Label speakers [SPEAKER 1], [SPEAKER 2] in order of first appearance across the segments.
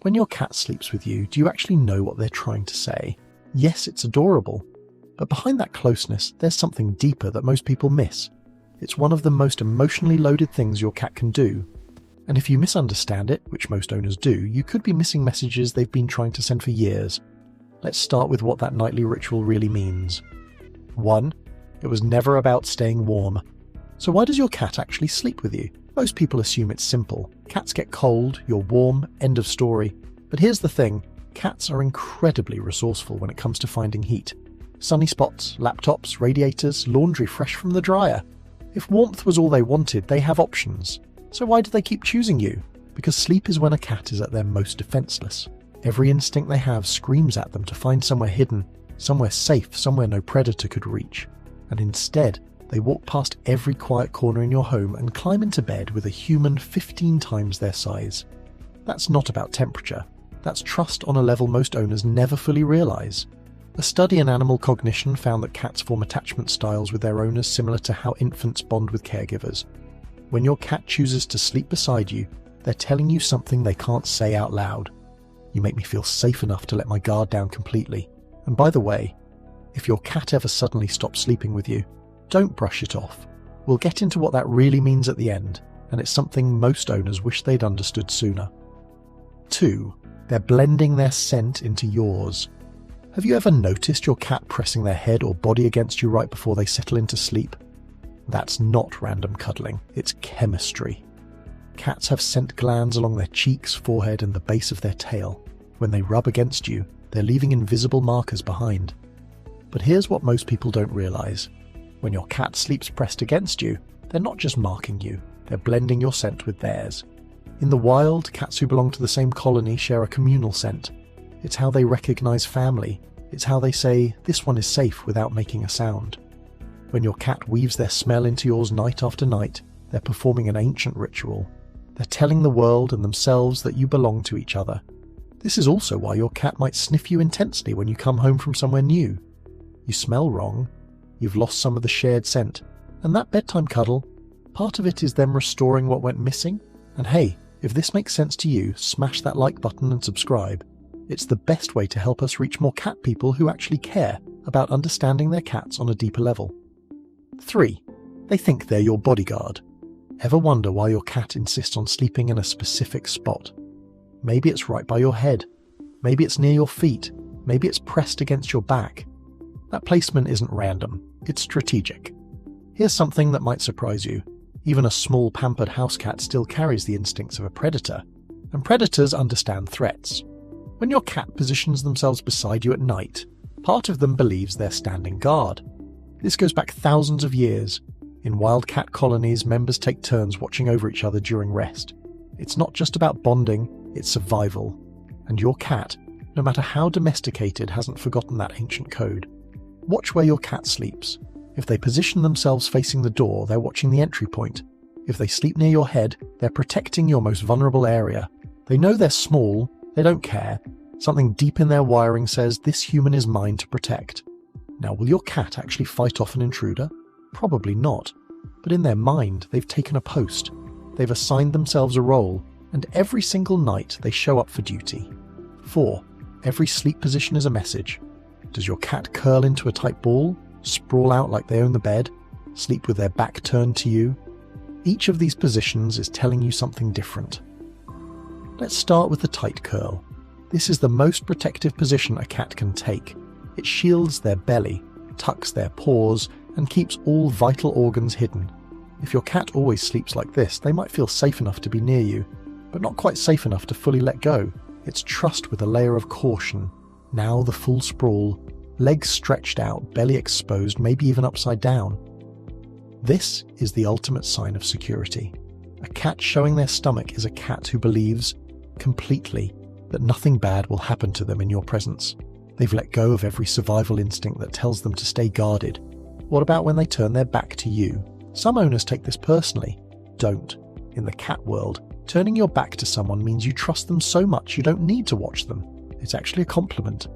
[SPEAKER 1] When your cat sleeps with you, do you actually know what they're trying to say? Yes, it's adorable. But behind that closeness, there's something deeper that most people miss. It's one of the most emotionally loaded things your cat can do. And if you misunderstand it, which most owners do, you could be missing messages they've been trying to send for years. Let's start with what that nightly ritual really means. 1. It was never about staying warm. So why does your cat actually sleep with you? Most people assume it's simple. Cats get cold, you're warm, end of story. But here's the thing, cats are incredibly resourceful when it comes to finding heat. Sunny spots, laptops, radiators, laundry fresh from the dryer. If warmth was all they wanted, they have options. So why do they keep choosing you? Because sleep is when a cat is at their most defenseless. Every instinct they have screams at them to find somewhere hidden, somewhere safe, somewhere no predator could reach. And instead, they walk past every quiet corner in your home and climb into bed with a human 15 times their size. That's not about temperature. That's trust on a level most owners never fully realize. A study in animal cognition found that cats form attachment styles with their owners similar to how infants bond with caregivers. When your cat chooses to sleep beside you, they're telling you something they can't say out loud. You make me feel safe enough to let my guard down completely. And by the way, if your cat ever suddenly stops sleeping with you, don't brush it off. We'll get into what that really means at the end, and it's something most owners wish they'd understood sooner. 2. They're blending their scent into yours. Have you ever noticed your cat pressing their head or body against you right before they settle into sleep? That's not random cuddling, it's chemistry. Cats have scent glands along their cheeks, forehead, and the base of their tail. When they rub against you, they're leaving invisible markers behind. But here's what most people don't realize. When your cat sleeps pressed against you, they're not just marking you, they're blending your scent with theirs. In the wild, cats who belong to the same colony share a communal scent. It's how they recognize family. It's how they say, "This one is safe," without making a sound. When your cat weaves their smell into yours night after night, they're performing an ancient ritual. They're telling the world and themselves that you belong to each other. This is also why your cat might sniff you intensely when you come home from somewhere new. You smell wrong, you've lost some of the shared scent, and that bedtime cuddle, part of it is them restoring what went missing. And hey, if this makes sense to you, smash that like button and subscribe. It's the best way to help us reach more cat people who actually care about understanding their cats on a deeper level. 3. They think they're your bodyguard. Ever wonder why your cat insists on sleeping in a specific spot? Maybe it's right by your head. Maybe it's near your feet. Maybe it's pressed against your back. That placement isn't random, it's strategic. Here's something that might surprise you. Even a small pampered house cat still carries the instincts of a predator, and predators understand threats. When your cat positions themselves beside you at night, part of them believes they're standing guard. This goes back thousands of years. In wild cat colonies, members take turns watching over each other during rest. It's not just about bonding, it's survival. And your cat, no matter how domesticated, hasn't forgotten that ancient code. Watch where your cat sleeps. If they position themselves facing the door, they're watching the entry point. If they sleep near your head, they're protecting your most vulnerable area. They know they're small, they don't care. Something deep in their wiring says, "This human is mine to protect." Now, will your cat actually fight off an intruder? Probably not. But in their mind, they've taken a post. They've assigned themselves a role, and every single night they show up for duty. 4. Every sleep position is a message. Does your cat curl into a tight ball, sprawl out like they own the bed, sleep with their back turned to you? Each of these positions is telling you something different. Let's start with the tight curl. This is the most protective position a cat can take. It shields their belly, tucks their paws, and keeps all vital organs hidden. If your cat always sleeps like this, they might feel safe enough to be near you, but not quite safe enough to fully let go. It's trust with a layer of caution. Now the full sprawl, legs stretched out, belly exposed, maybe even upside down. This is the ultimate sign of security. A cat showing their stomach is a cat who believes, completely, that nothing bad will happen to them in your presence. They've let go of every survival instinct that tells them to stay guarded. What about when they turn their back to you? Some owners take this personally. Don't. In the cat world, turning your back to someone means you trust them so much you don't need to watch them. It's actually a compliment.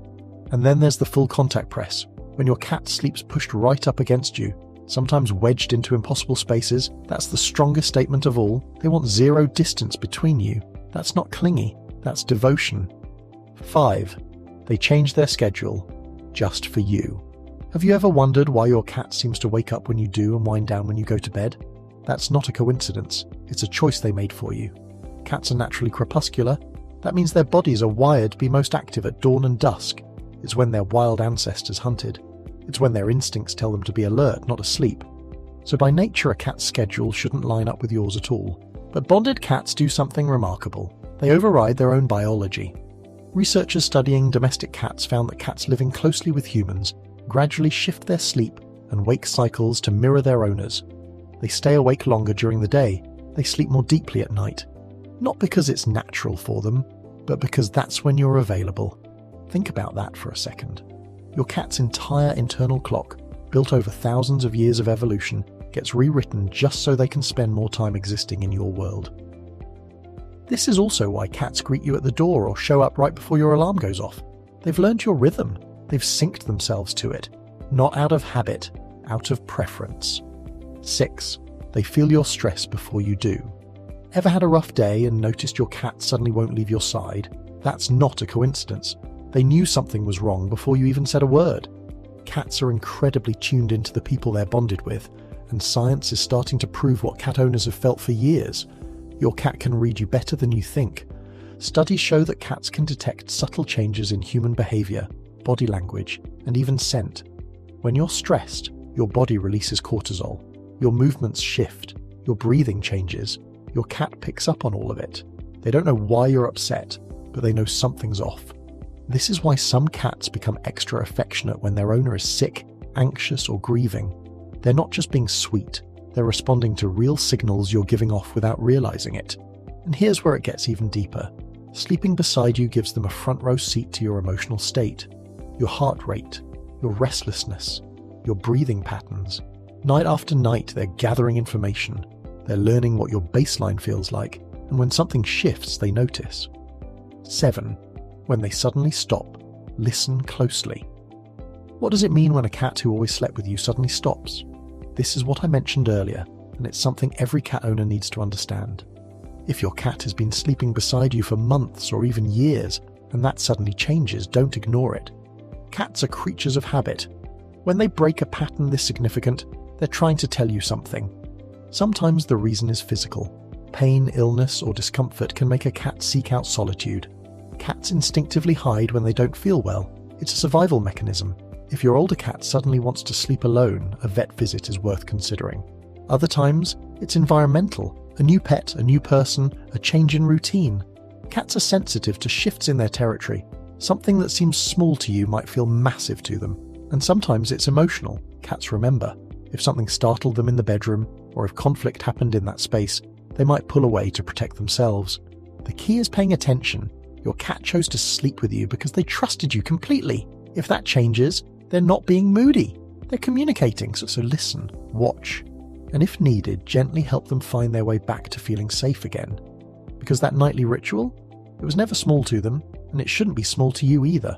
[SPEAKER 1] And then there's the full contact press. When your cat sleeps pushed right up against you, sometimes wedged into impossible spaces, that's the strongest statement of all. They want zero distance between you. That's not clingy. That's devotion. 5. They change their schedule just for you. Have you ever wondered why your cat seems to wake up when you do and wind down when you go to bed? That's not a coincidence. It's a choice they made for you. Cats are naturally crepuscular. That means their bodies are wired to be most active at dawn and dusk. It's when their wild ancestors hunted. It's when their instincts tell them to be alert, not asleep. So by nature, a cat's schedule shouldn't line up with yours at all. But bonded cats do something remarkable. They override their own biology. Researchers studying domestic cats found that cats living closely with humans gradually shift their sleep and wake cycles to mirror their owners. They stay awake longer during the day. They sleep more deeply at night. Not because it's natural for them, but because that's when you're available. Think about that for a second. Your cat's entire internal clock, built over thousands of years of evolution, gets rewritten just so they can spend more time existing in your world. This is also why cats greet you at the door or show up right before your alarm goes off. They've learned your rhythm. They've synced themselves to it. Not out of habit, out of preference. 6. They feel your stress before you do. Ever had a rough day and noticed your cat suddenly won't leave your side? That's not a coincidence. They knew something was wrong before you even said a word. Cats are incredibly tuned into the people they're bonded with, and science is starting to prove what cat owners have felt for years. Your cat can read you better than you think. Studies show that cats can detect subtle changes in human behavior, body language, and even scent. When you're stressed, your body releases cortisol. Your movements shift. Your breathing changes. Your cat picks up on all of it. They don't know why you're upset, but they know something's off. This is why some cats become extra affectionate when their owner is sick, anxious, or grieving. They're not just being sweet. They're responding to real signals you're giving off without realizing it. And here's where it gets even deeper. Sleeping beside you gives them a front row seat to your emotional state, your heart rate, your restlessness, your breathing patterns. Night after night, they're gathering information. They're learning what your baseline feels like, and when something shifts, they notice. 7. When they suddenly stop, listen closely. What does it mean when a cat who always slept with you suddenly stops? This is what I mentioned earlier, and it's something every cat owner needs to understand. If your cat has been sleeping beside you for months or even years, and that suddenly changes, don't ignore it. Cats are creatures of habit. When they break a pattern this significant, they're trying to tell you something. Sometimes the reason is physical. Pain, illness, or discomfort can make a cat seek out solitude. Cats instinctively hide when they don't feel well. It's a survival mechanism. If your older cat suddenly wants to sleep alone, a vet visit is worth considering. Other times, it's environmental. A new pet, a new person, a change in routine. Cats are sensitive to shifts in their territory. Something that seems small to you might feel massive to them. And sometimes it's emotional. Cats remember. If something startled them in the bedroom, or if conflict happened in that space, they might pull away to protect themselves. The key is paying attention. Your cat chose to sleep with you because they trusted you completely. If that changes, they're not being moody. They're communicating, so listen, watch, and if needed, gently help them find their way back to feeling safe again. Because that nightly ritual, it was never small to them, and it shouldn't be small to you either.